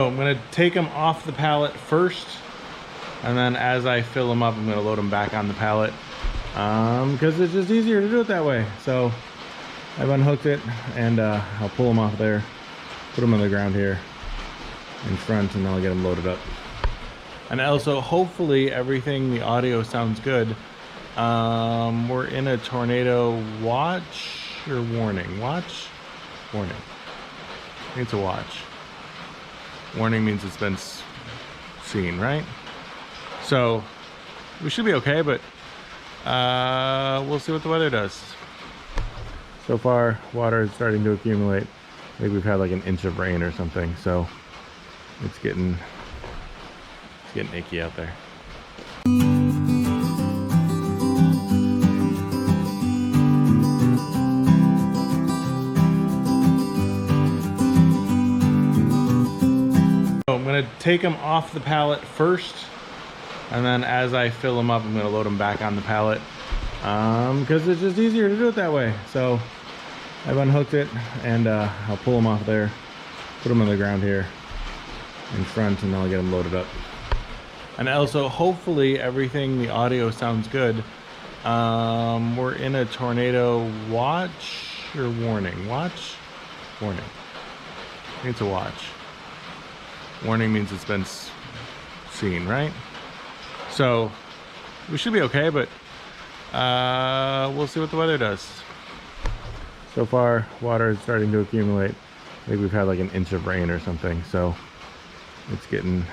So I'm gonna take them off the pallet first, and then as I fill them up, I'm gonna load them back on the pallet, because it's just easier to do it that way. So I've unhooked it, and I'll pull them off there, put them on the ground here in front, and then I'll get them loaded up. And also, hopefully everything, the audio sounds good. We're in a tornado watch or warning? Watch? Warning. I think it's a watch. Warning means it's been seen, right? So we should be okay, but we'll see what the weather does. So far, water is starting to accumulate. I think we've had like an inch of rain or something, so it's getting icky out there. I'm gonna take them off the pallet first, and then as I fill them up, I'm gonna load them back on the pallet, because it's just easier to do it that way. So I've unhooked it, and I'll pull them off there, put them on the ground here in front, and then I'll get them loaded up. And also, hopefully everything, the audio sounds good. We're in a tornado watch or warning? Watch? Warning. I think it's a watch. Warning means it's been seen, right? So we should be okay, but we'll see what the weather does. So far, water is starting to accumulate. I think we've had like an inch of rain or something, so it's getting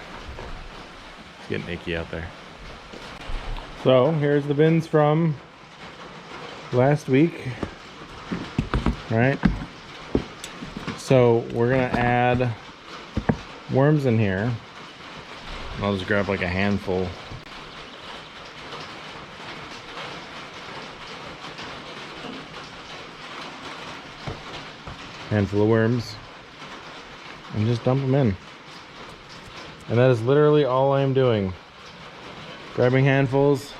icky out there. So here's the bins from last week, right? So we're gonna add worms in here. I'll just grab like a handful. Handful of worms, and just dump them in. And that is literally all I am doing. Grabbing handfuls,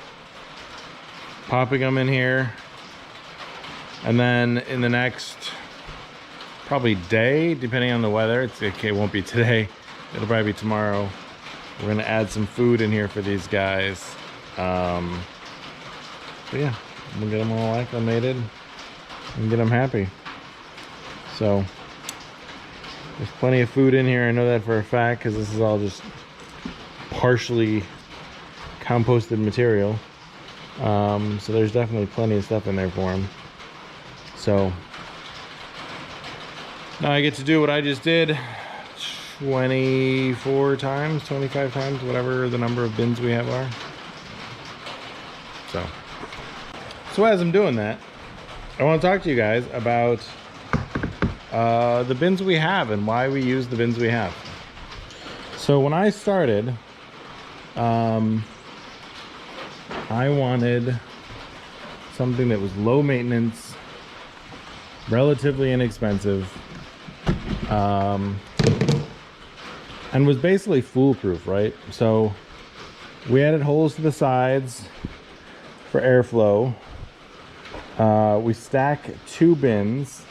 popping them in here, and then in the next probably day, depending on the weather, it won't be today, it'll probably be tomorrow, we're gonna add some food in here for these guys. So yeah, we'll get them all acclimated and get them happy. So there's plenty of food in here. I know that for a fact, because this is all just partially composted material. So there's definitely plenty of stuff in there for them. So now I get to do what I just did 24 times, 25 times, whatever the number of bins we have are. So as I'm doing that, I want to talk to you guys about the bins we have and why we use the bins we have. So when I started, I wanted something that was low maintenance, relatively inexpensive, and was basically foolproof, right? So we added holes to the sides for airflow. We stack 2 bins.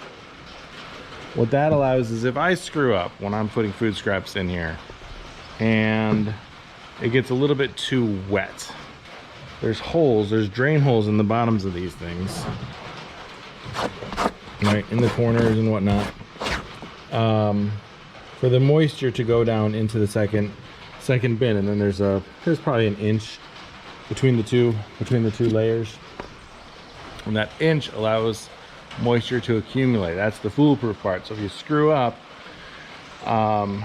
What that allows is if I screw up when I'm putting food scraps in here and it gets a little bit too wet, there's drain holes in the bottoms of these things, right, in the corners and whatnot, for the moisture to go down into the second bin. And then there's probably an inch between the two layers, and that inch allows moisture to accumulate. That's the foolproof part. So if you screw up and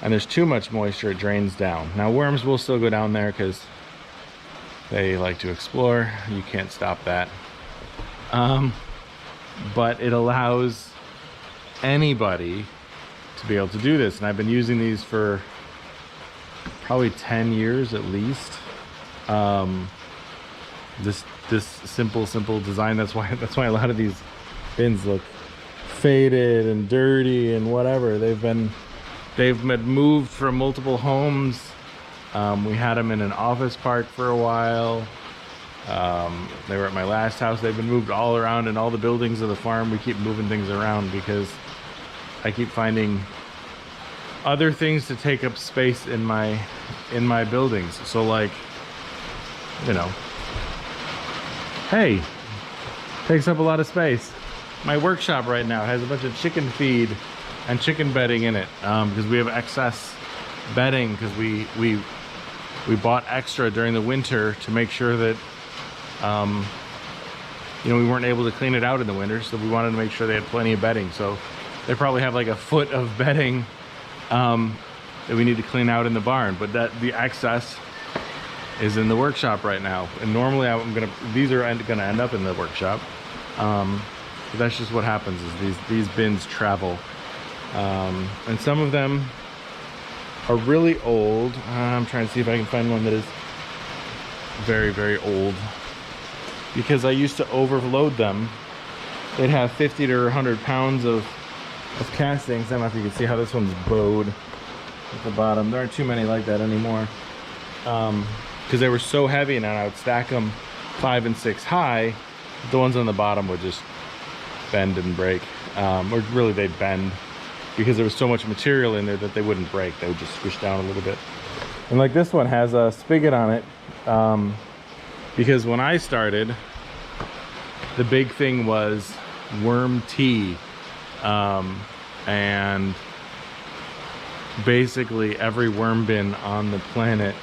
there's too much moisture, it drains down. Now worms will still go down there because they like to explore. You can't stop that. But it allows anybody to be able to do this. And I've been using these for probably 10 years at least. This simple design. That's why a lot of these bins look faded and dirty and whatever. They've been moved from multiple homes. We had them in an office park for a while. They were at my last house. They've been moved all around in all the buildings of the farm. We keep moving things around because I keep finding other things to take up space in my buildings. So like, you know, hey, takes up a lot of space. My workshop right now has a bunch of chicken feed and chicken bedding in it, because we have excess bedding because we bought extra during the winter to make sure that you know, we weren't able to clean it out in the winter, so we wanted to make sure they had plenty of bedding. So they probably have like a foot of bedding that we need to clean out in the barn, but that the excess is in the workshop right now. And normally these are gonna end up in the workshop. But that's just what happens, is these bins travel. And some of them are really old. I'm trying to see if I can find one that is very, very old, because I used to overload them. They'd have 50 to 100 pounds of castings. I don't know if you can see how this one's bowed at the bottom. There aren't too many like that anymore, because they were so heavy, and I would stack them 5 and 6 high. The ones on the bottom would just bend and break, or really they'd bend because there was so much material in there that they wouldn't break. They would just squish down a little bit. And like this one has a spigot on it, because when I started, the big thing was worm tea, and basically every worm bin on the planet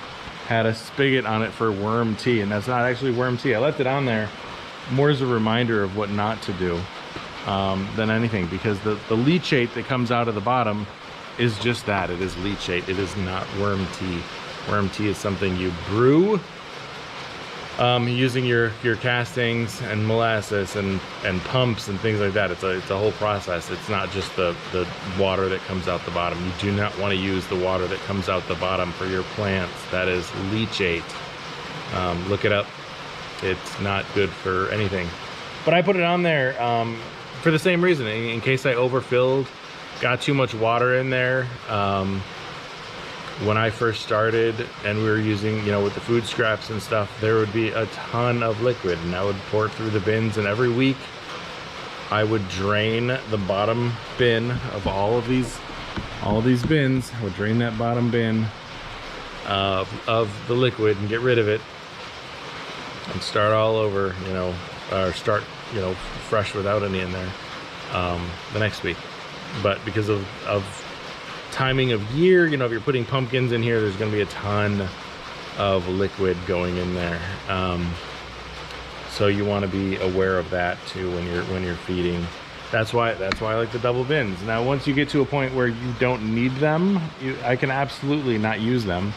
had a spigot on it for worm tea, and that's not actually worm tea. I left it on there more as a reminder of what not to do than anything, because the leachate that comes out of the bottom is just that. It is leachate. It is not worm tea. Worm tea is something you brew using your castings and molasses and pumps and things like that. It's a whole process. It's not just the water that comes out the bottom. You do not want to use the water that comes out the bottom for your plants. That is leachate. Look it up. It's not good for anything. But I put it on there for the same reason, in case I overfilled, got too much water in there. When I first started and we were using, you know, with the food scraps and stuff, there would be a ton of liquid, and I would pour it through the bins, and every week I would drain the bottom bin of all of these bins. I would drain that bottom bin of the liquid and get rid of it and start all over, you know, or start, you know, fresh without any in there the next week. But because of timing of year, you know, if you're putting pumpkins in here, there's going to be a ton of liquid going in there, so you want to be aware of that too when you're feeding. That's why I like the double bins. Now once you get to a point where you don't need them, I can absolutely not use them.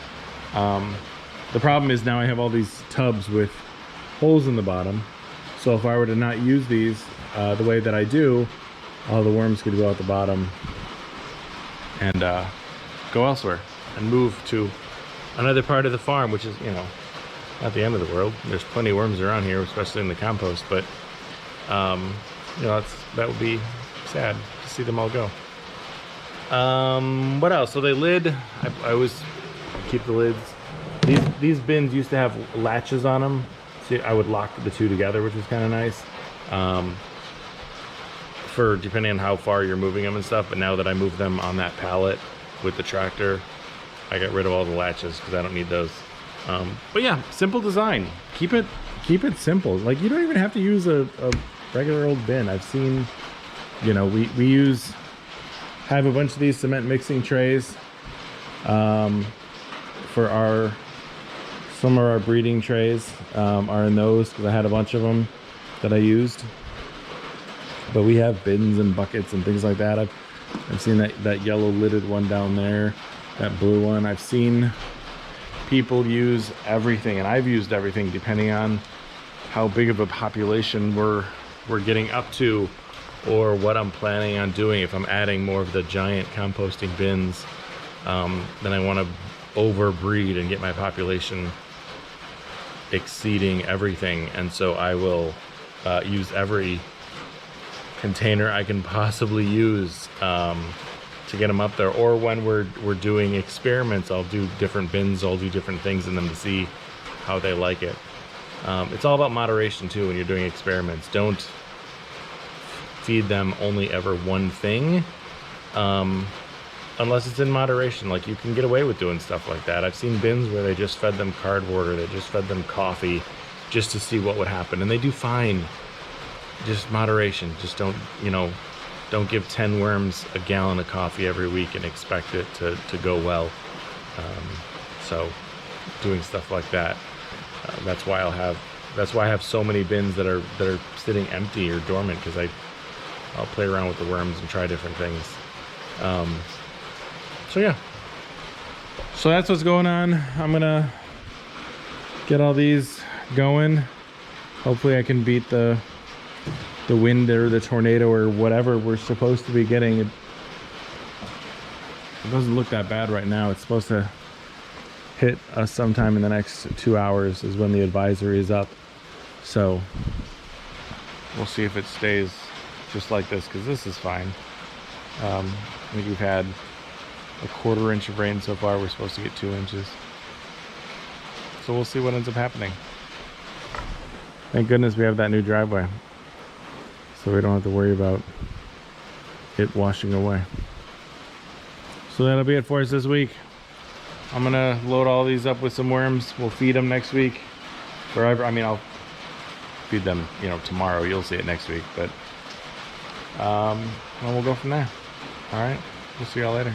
The problem is now I have all these tubs with holes in the bottom, so if I were to not use these the way that I do, all the worms could go out the bottom and go elsewhere and move to another part of the farm, which is, you know, not the end of the world. There's plenty of worms around here, especially in the compost, but you know, that would be sad to see them all go. What else? So they lid, I always keep the lids. These bins used to have latches on them, so I would lock the two together, which was kind of nice. For depending on how far you're moving them and stuff, but now that I move them on that pallet with the tractor, I got rid of all the latches because I don't need those. But yeah, simple design. Keep it simple. Like, you don't even have to use a regular old bin. I've seen, you know, we have a bunch of these cement mixing trays for some of our breeding trays are in those, because I had a bunch of them that I used. But we have bins and buckets and things like that. I've seen that yellow lidded one down there, that blue one. I've seen people use everything, and I've used everything depending on how big of a population we're getting up to, or what I'm planning on doing. If I'm adding more of the giant composting bins, then I want to overbreed and get my population exceeding everything, and so I will use every container I can possibly use to get them up there. Or when we're doing experiments, I'll do different bins, I'll do different things in them to see how they like it. It's all about moderation too when you're doing experiments. Don't feed them only ever one thing, unless it's in moderation. Like, you can get away with doing stuff like that. I've seen bins where they just fed them cardboard or they just fed them coffee just to see what would happen, and they do fine. Just moderation. Just don't, you know, don't give 10 worms a gallon of coffee every week and expect it to go well. So doing stuff like that, that's why I have so many bins that are sitting empty or dormant, because I'll play around with the worms and try different things. So yeah, so that's what's going on. I'm gonna get all these going. Hopefully I can beat the wind or the tornado or whatever we're supposed to be getting. It doesn't look that bad right now. It's supposed to hit us sometime in the next 2 hours is when the advisory is up. So we'll see if it stays just like this, because this is fine. I think we've had a 1/4 inch of rain so far. We're supposed to get 2 inches. So we'll see what ends up happening. Thank goodness we have that new driveway, so we don't have to worry about it washing away. So that'll be it for us this week. I'm gonna load all these up with some worms. We'll feed them next week. Wherever, I mean, I'll feed them, you know, tomorrow. You'll see it next week, but and we'll go from there. All right, we'll see y'all later.